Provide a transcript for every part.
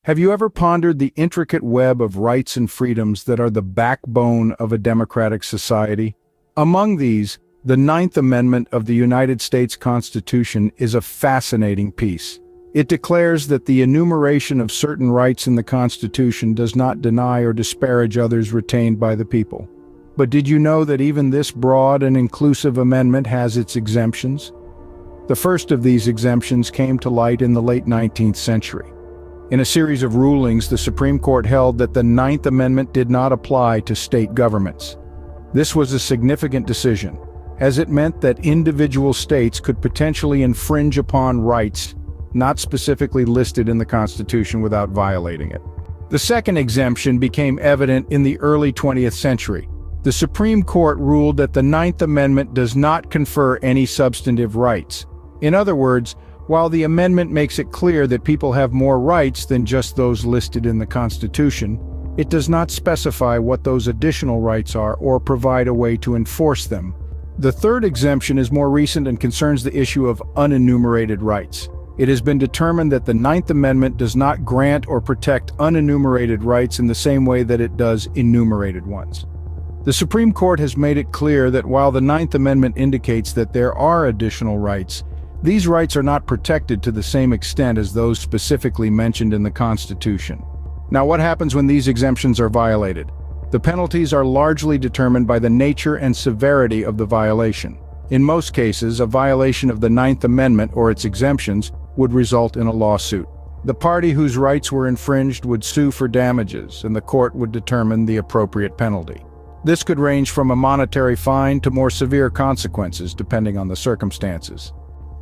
Have you ever pondered the intricate web of rights and freedoms that are the backbone of a democratic society? Among these, the Ninth Amendment of the United States Constitution is a fascinating piece. It declares that the enumeration of certain rights in the Constitution does not deny or disparage others retained by the people. But did you know that even this broad and inclusive amendment has its exemptions? The first of these exemptions came to light in the late 19th century. In a series of rulings, the Supreme Court held that the Ninth Amendment did not apply to state governments. This was a significant decision, as it meant that individual states could potentially infringe upon rights not specifically listed in the Constitution without violating it. The second exemption became evident in the early 20th century. The Supreme Court ruled that the Ninth Amendment does not confer any substantive rights. In other words, while the amendment makes it clear that people have more rights than just those listed in the Constitution, it does not specify what those additional rights are or provide a way to enforce them. The third exemption is more recent and concerns the issue of unenumerated rights. It has been determined that the Ninth Amendment does not grant or protect unenumerated rights in the same way that it does enumerated ones. The Supreme Court has made it clear that while the Ninth Amendment indicates that there are additional rights, these rights are not protected to the same extent as those specifically mentioned in the Constitution. Now, what happens when these exemptions are violated? The penalties are largely determined by the nature and severity of the violation. In most cases, a violation of the Ninth Amendment or its exemptions would result in a lawsuit. The party whose rights were infringed would sue for damages, and the court would determine the appropriate penalty. This could range from a monetary fine to more severe consequences, depending on the circumstances.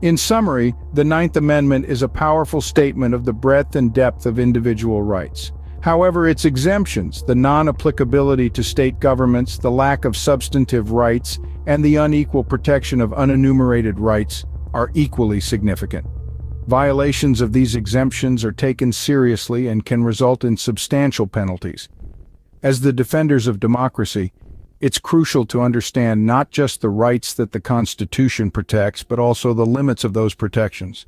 In summary, the Ninth Amendment is a powerful statement of the breadth and depth of individual rights. However, its exemptions, the non-applicability to state governments, the lack of substantive rights, and the unequal protection of unenumerated rights are equally significant. Violations of these exemptions are taken seriously and can result in substantial penalties. As the defenders of democracy, it's crucial to understand not just the rights that the Constitution protects, but also the limits of those protections.